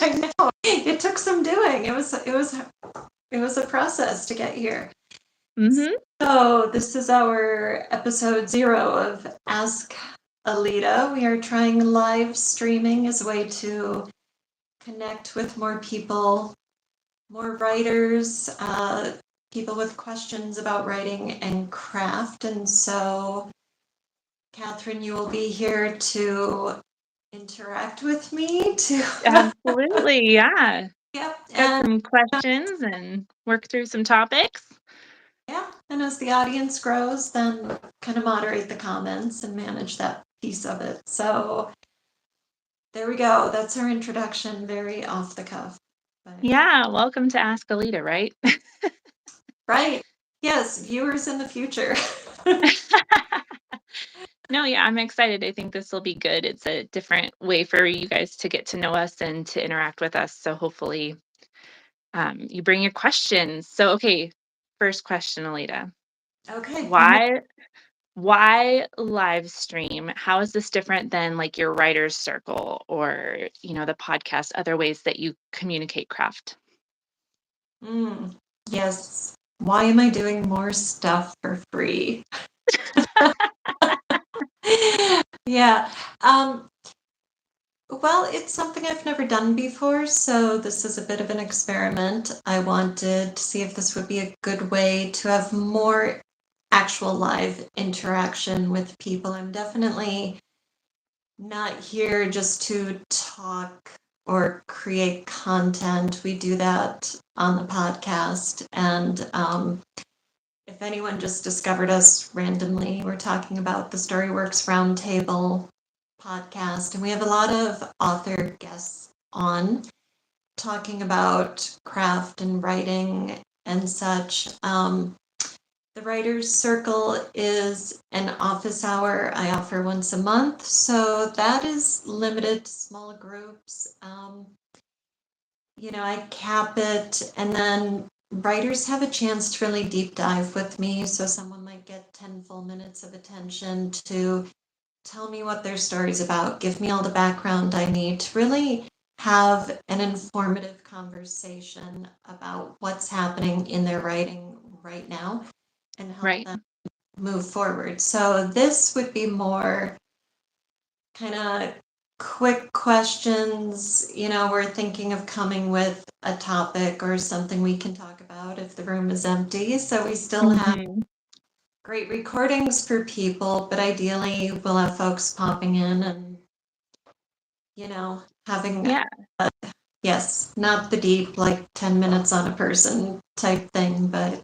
I know. It took some doing. It was a process to get here. Mm-hmm. So this is our episode 0 of Ask Alida. We are trying live streaming as a way to connect with more people, more writers, people with questions about writing and craft. And so, Catherine, you will be here to interact with me to Absolutely, yeah. Yep. Got And some questions and work through some topics. yeah, and as the audience grows, then kind of moderate the comments and manage that piece of it. So there we go. That's our introduction, very off the cuff. But Yeah, welcome to Ask Alida, right? right. Yes, viewers in the future. No, yeah, I'm excited. I think this will be good. It's a different way for you guys to get to know us and to interact with us. So hopefully you bring your questions. So, okay, first question, Alida. Okay. Why live stream? How is this different than like your writer's circle or, the podcast, other ways that you communicate craft? Yes. Why am I doing more stuff for free? Yeah. Well, it's something I've never done before, so this is a bit of an experiment. I wanted to see if this would be a good way to have more actual live interaction with people. I'm definitely not here just to talk or create content. We do that on the podcast. And if anyone just discovered us randomly, we're talking about the Storyworks Roundtable podcast. And we have a lot of author guests on talking about craft and writing and such. The Writers Circle is an office hour I offer once a month, so that is limited to small groups. I cap it, and then writers have a chance to really deep dive with me. So someone might get 10 full minutes of attention to tell me what their story's about, give me all the background I need to really have an informative conversation about what's happening in their writing right now and help Right. them move forward. So this would be more kind of quick questions. We're thinking of coming with a topic or something we can talk about if the room is empty. So we still have Mhm. great recordings for people, but ideally we'll have folks popping in and, having, Yeah. yes, not the deep, like 10 minutes on a person type thing, but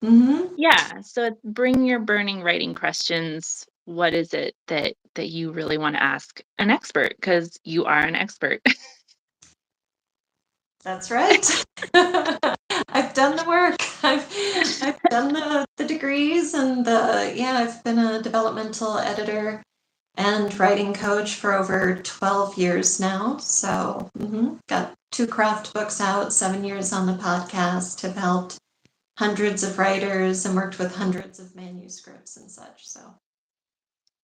mm-hmm. Yeah. So bring your burning writing questions. What is it that you really want to ask an expert? Because you are an expert. That's right. I've done the work. I've done the degrees and I've been a developmental editor and writing coach for over 12 years now. So got 2 craft books out, 7 years on the podcast, have helped hundreds of writers and worked with hundreds of manuscripts and such. So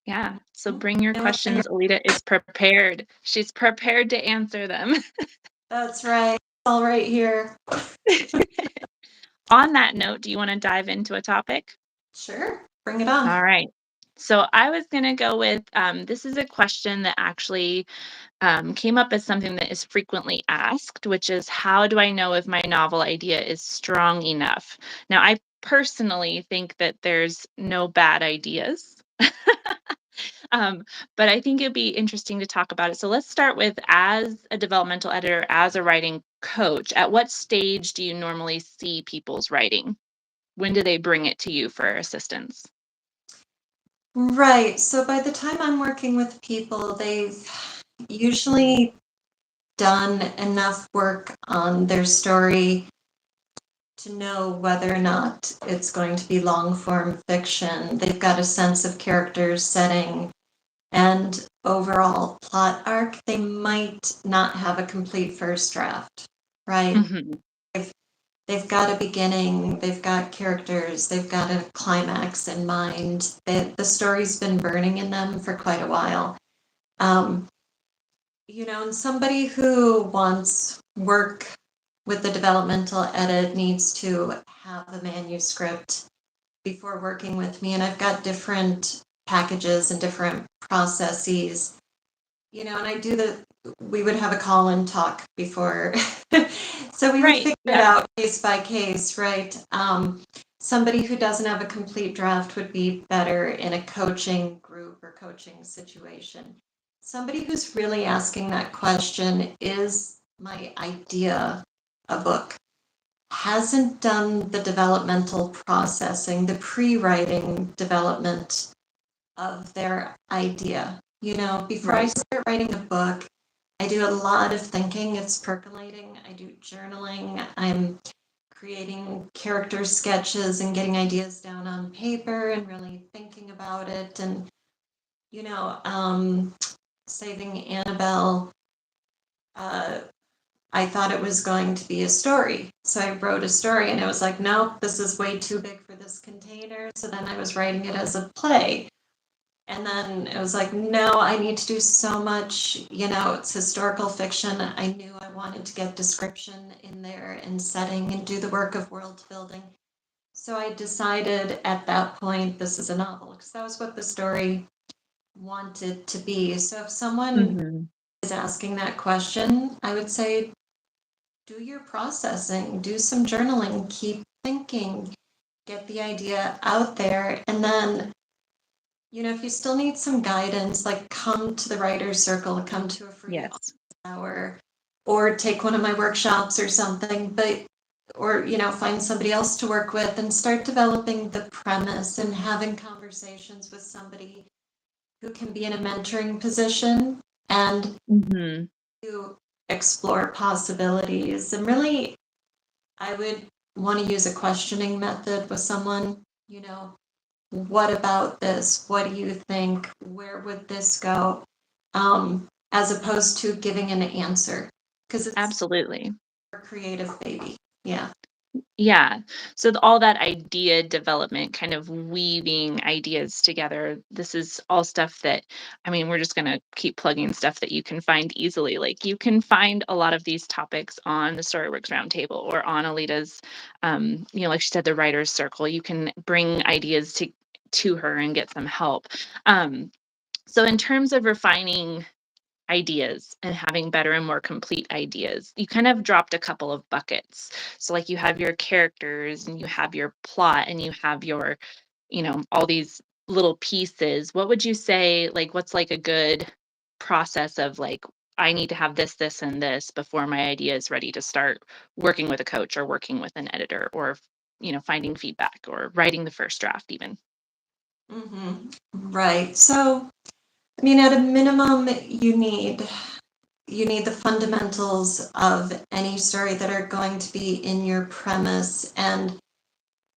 Yeah. So bring your I know questions. Alida is prepared. She's prepared to answer them. that's right. All right here. On that note, do you want to dive into a topic? Sure. Bring it on. All right. So I was going to go with this is a question that actually came up as something that is frequently asked, which is how do I know if my novel idea is strong enough? Now, I personally think that there's no bad ideas. But I think it'd be interesting to talk about it. So let's start with, as a developmental editor, as a writing coach, at what stage do you normally see people's writing? When do they bring it to you for assistance? Right. So by the time I'm working with people, they've usually done enough work on their story to know whether or not it's going to be long form fiction. They've got a sense of characters, setting, and overall plot arc. They might not have a complete first draft, right? Hmm. They've got a beginning, they've got characters, they've got a climax in mind. The story's been burning in them for quite a while. Um, and somebody who wants work with the developmental edit needs to have a manuscript before working with me. And I've got different packages and different processes, and we would have a call and talk before. So we would Right. figure it Yeah. out case by case, right? Somebody who doesn't have a complete draft would be better in a coaching group or coaching situation. Somebody who's really asking that question, is my idea a book? Hasn't done the developmental processing, the pre-writing development of their idea. Before I Right. start writing a book, I do a lot of thinking. It's percolating. I do journaling. I'm creating character sketches and getting ideas down on paper and really thinking about it. And, you know, um, saving Annabelle, uh, I thought it was going to be a story. So I wrote a story and it was like, nope, this is way too big for this container. So then I was writing it as a play. And then it was like, no, I need to do so much, it's historical fiction. I knew I wanted to get description in there and setting and do the work of world building. So I decided at that point, this is a novel, because that was what the story wanted to be. So if someone Hmm. is asking that question, I would say, do your processing, do some journaling, keep thinking, get the idea out there. And then if you still need some guidance, like come to the writer's circle, come to a free Yes. hour, or take one of my workshops or something, or find somebody else to work with and start developing the premise and having conversations with somebody who can be in a mentoring position and Hmm. to explore possibilities. And really, I would want to use a questioning method with someone, what about this? What do you think? Where would this go? As opposed to giving an answer, because it's Absolutely. a creative baby. Yeah. Yeah. So all that idea development, kind of weaving ideas together. This is all stuff that, I mean, we're just going to keep plugging stuff that you can find easily. Like you can find a lot of these topics on the Storyworks Roundtable or on Alida's, like she said, the Writers Circle. You can bring ideas to her and get some help. So in terms of refining ideas and having better and more complete ideas, you kind of dropped a couple of buckets. So like you have your characters and you have your plot and you have your, all these little pieces. What would you say, like what's like a good process of like, I need to have this and this before my idea is ready to start working with a coach or working with an editor or finding feedback or writing the first draft even. Right. So, I mean, at a minimum, you need the fundamentals of any story that are going to be in your premise. And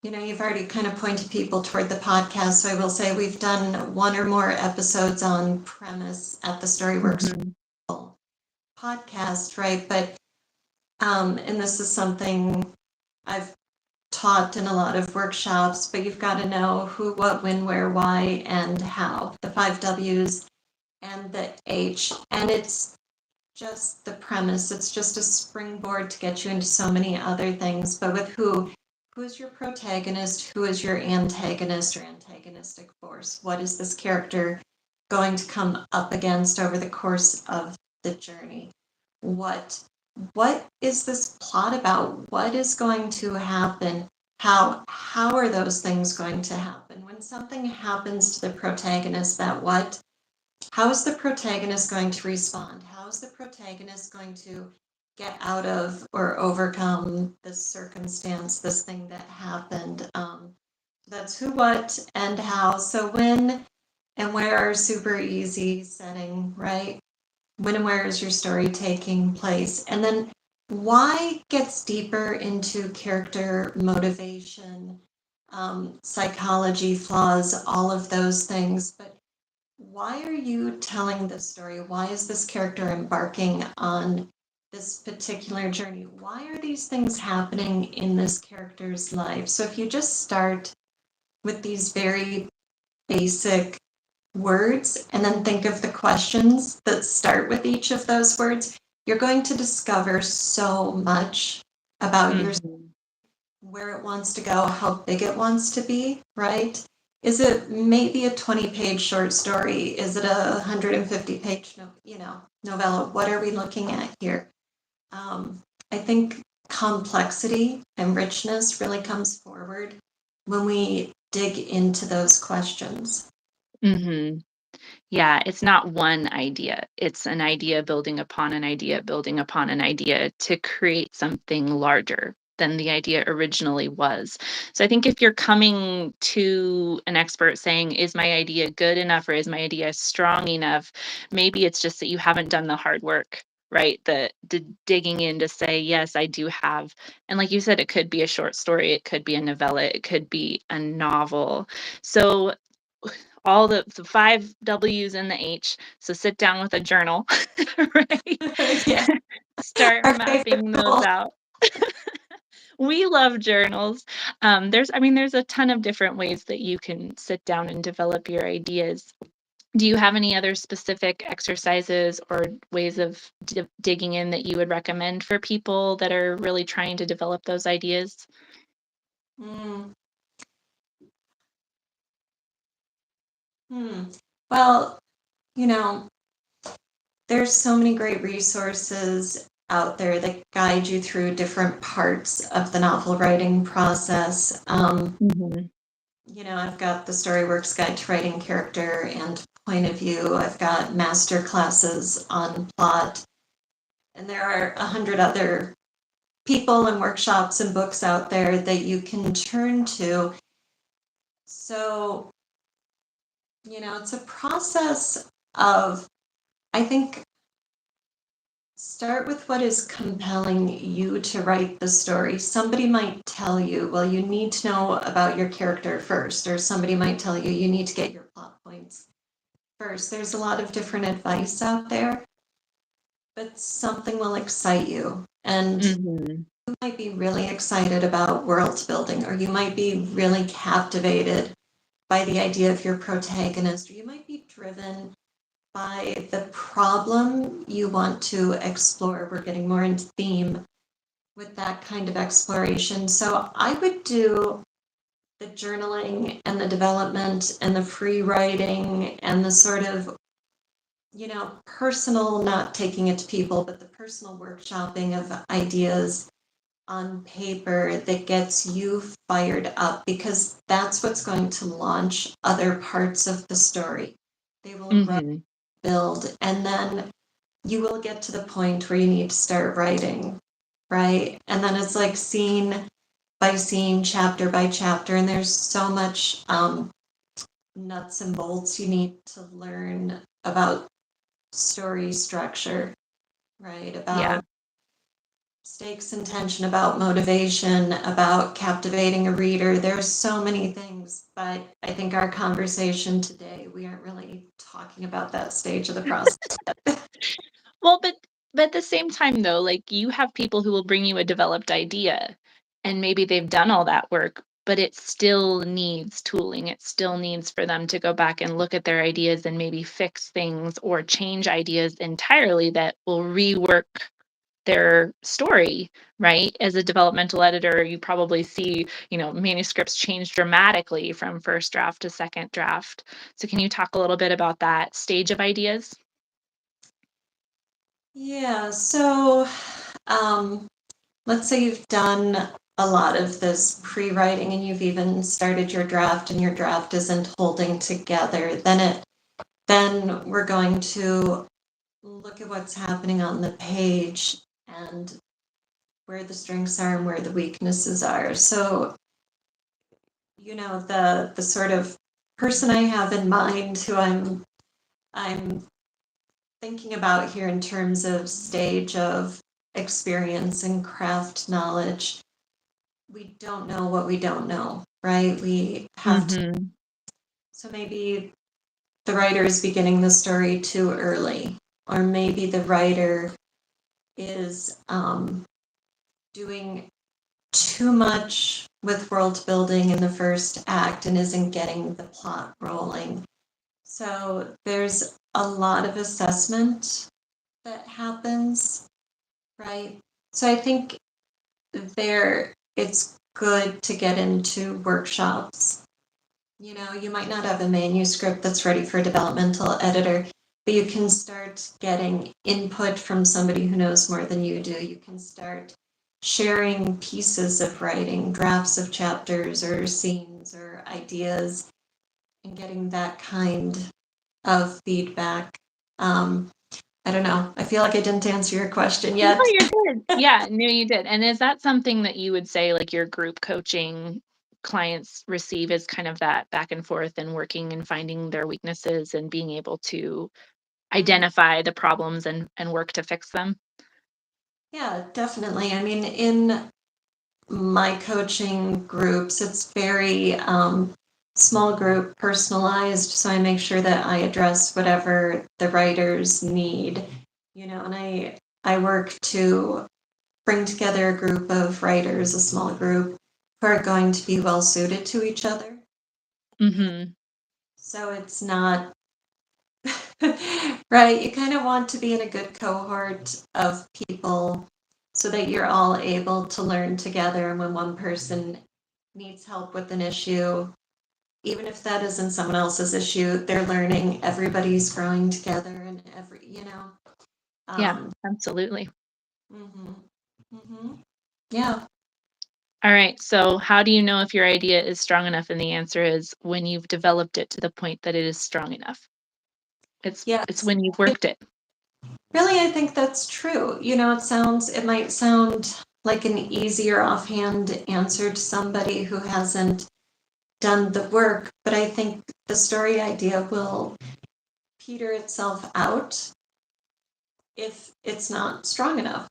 you've already kind of pointed people toward the podcast, so I will say we've done one or more episodes on premise at the Storyworks Mhm. podcast, right? But and this is something I've taught in a lot of workshops, but you've got to know who, what, when, where, why, and how. The 5 W's and the H. And it's just the premise. It's just a springboard to get you into so many other things. But with who's your protagonist? Who is your antagonist or antagonistic force? What is this character going to come up against over the course of the journey? What is this plot about? What is going to happen? How are those things going to happen? When something happens to the protagonist, how is the protagonist going to respond? How is the protagonist going to get out of or overcome this circumstance, this thing that happened? That's who, what, and how. So when and where are super easy setting, right? When and where is your story taking place? And then why gets deeper into character motivation, psychology, flaws, all of those things. But why are you telling this story? Why is this character embarking on this particular journey? Why are these things happening in this character's life? So if you just start with these very basic words and then think of the questions that start with each of those words, you're going to discover so much about your Mhm. where it wants to go, how big it wants to be, right? Is it maybe a 20-page short story? Is it a 150-page, novella? What are we looking at here? I think complexity and richness really comes forward when we dig into those questions. Mhm. Yeah, it's not one idea. It's an idea building upon an idea, building upon an idea to create something larger than the idea originally was. So I think if you're coming to an expert saying, is my idea good enough or is my idea strong enough? Maybe it's just that you haven't done the hard work, right? The digging in to say, yes, I do have. And like you said, it could be a short story, it could be a novella, it could be a novel. So all the 5 W's and the H. So sit down with a journal, right? Yeah, Start our favorite mapping those tool. out. We love journals. There's a ton of different ways that you can sit down and develop your ideas. Do you have any other specific exercises or ways of digging in that you would recommend for people that are really trying to develop those ideas? Mm, hmm. Well, you know, there's so many great resources out there that guide you through different parts of the novel writing process. Mhm. I've got the Storyworks Guide to Writing Character and Point of View. I've got master classes on plot, and there are 100 other people and workshops and books out there that you can turn to. So, it's a process of, I think, start with what is compelling you to write the story. Somebody might tell you, well, you need to know about your character first, or somebody might tell you, you need to get your plot points first. There's a lot of different advice out there, but something will excite you. And Mhm. you might be really excited about world building, or you might be really captivated by the idea of your protagonist, or you might be driven by the problem you want to explore. We're getting more into theme with that kind of exploration. So I would do the journaling and the development and the free writing and the sort of, personal, not taking it to people, but the personal workshopping of ideas on paper that gets you fired up, because that's what's going to launch other parts of the story. They will Mhm. build, and then you will get to the point where you need to start writing, right? And then it's like scene by scene, chapter by chapter, and there's so much nuts and bolts you need to learn about story structure, right? Yeah. About stakes and tension, about motivation, about captivating a reader. There's so many things, but I think our conversation today, we aren't really talking about that stage of the process. Well, but at the same time though, like you have people who will bring you a developed idea and maybe they've done all that work, but it still needs tooling. It still needs for them to go back and look at their ideas and maybe fix things or change ideas entirely that will rework their story, right? As a developmental editor, you probably see, manuscripts change dramatically from first draft to second draft. So can you talk a little bit about that stage of ideas? Yeah, so um, let's say you've done a lot of this pre-writing and you've even started your draft and your draft isn't holding together, then we're going to look at what's happening on the page and where the strengths are and where the weaknesses are. So, the sort of person I have in mind who I'm thinking about here in terms of stage of experience and craft knowledge, we don't know what we don't know, right? We have to, Mhm. so maybe the writer is beginning the story too early, or maybe the writer is doing too much with world building in the first act and isn't getting the plot rolling. So there's a lot of assessment that happens, right? So I think it's good to get into workshops. You might not have a manuscript that's ready for a developmental editor, but you can start getting input from somebody who knows more than you do. You can start sharing pieces of writing, drafts of chapters or scenes or ideas, and getting that kind of feedback. Um, I don't know. I feel like I didn't answer your question No, yet. you're good. Yeah, no, you did. And is that something that you would say, like, your group coaching clients receive is kind of that back and forth and working and finding their weaknesses and being able to Mhm. identify the problems and work to fix them? Yeah, definitely. I mean, in my coaching groups, it's very small group, personalized. So I make sure that I address whatever the writers need, and I work to bring together a group of writers, a small group, who are going to be well suited to each other. Mhm. So it's not right. You kind of want to be in a good cohort of people so that you're all able to learn together. And when one person needs help with an issue, even if that isn't someone else's issue, they're learning. Everybody's growing together, and Yeah, Um, absolutely. hmm yeah, Alright, so how do you know if your idea is strong enough? And the answer is when you've developed it to the point that it is strong enough. It's yes. when you've worked it. Really, I think that's true. It might sound like an easier offhand answer to somebody who hasn't done the work, but I think the story idea will peter itself out if it's not strong enough,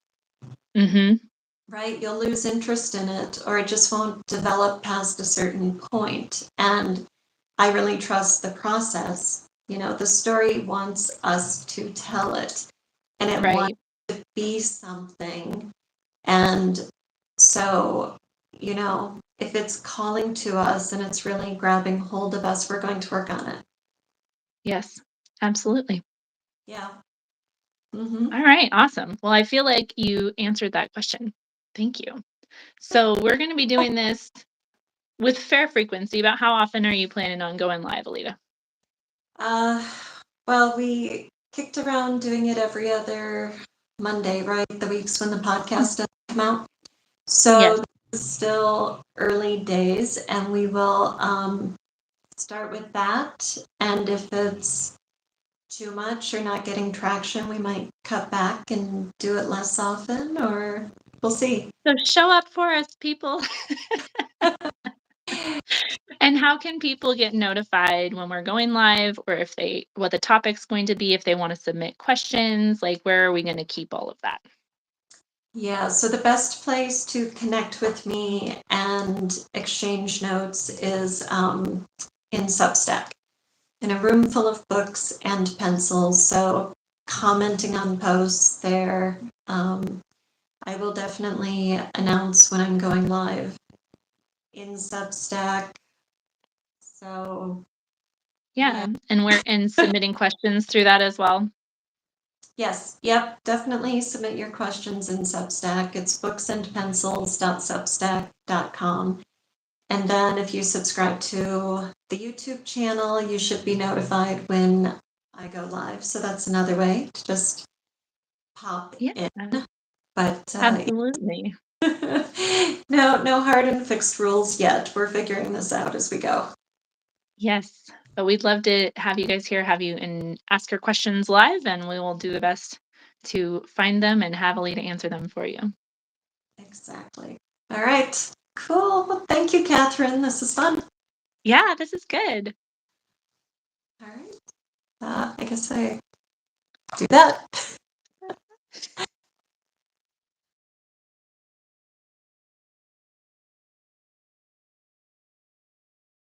Mhm. right? You'll lose interest in it, or it just won't develop past a certain point. And I really trust the process. The story wants us to tell it, and it wants Right. to be something. And so, if it's calling to us and it's really grabbing hold of us, we're going to work on it. Yes. Absolutely. Yeah. hmm Alright, awesome. Well, I feel like you answered that question. Thank you. So we're gonna be doing this with fair frequency. About how often are you planning on going live, Alita? Uh, well, we kicked around doing it every other Monday, right? The weeks when the podcast doesn't come out. Yes. So this is still early days, and we will start with that. And if it's too much or not getting traction, we might cut back and do it less often, or we'll see. So show up for us, people. And how can people get notified when we're going live or if they what the topic's going to be, if they want to submit questions, like where are we going to keep all of that? Yeah, so the best place to connect with me and exchange notes is in Substack, in a room full of books and pencils. So commenting on posts there. I will definitely announce when I'm going live in Substack. So yeah, Yeah, and we're submitting questions through that as well. yes, yep, definitely submit your questions in Substack. It's booksandpencils.substack.com. And then if you subscribe to the YouTube channel, you should be notified when I go live. So that's another way to just pop Yeah, in. But absolutely. no hard and fixed rules yet. We're figuring this out as we go. Yes. But we'd love to have you guys here, have you and ask your questions live, and we will do the best to find them and have Alita answer them for you. Exactly. All right. Cool. Well, thank you, Catherine. This is fun. Yeah, this is good. All right. I guess I do that.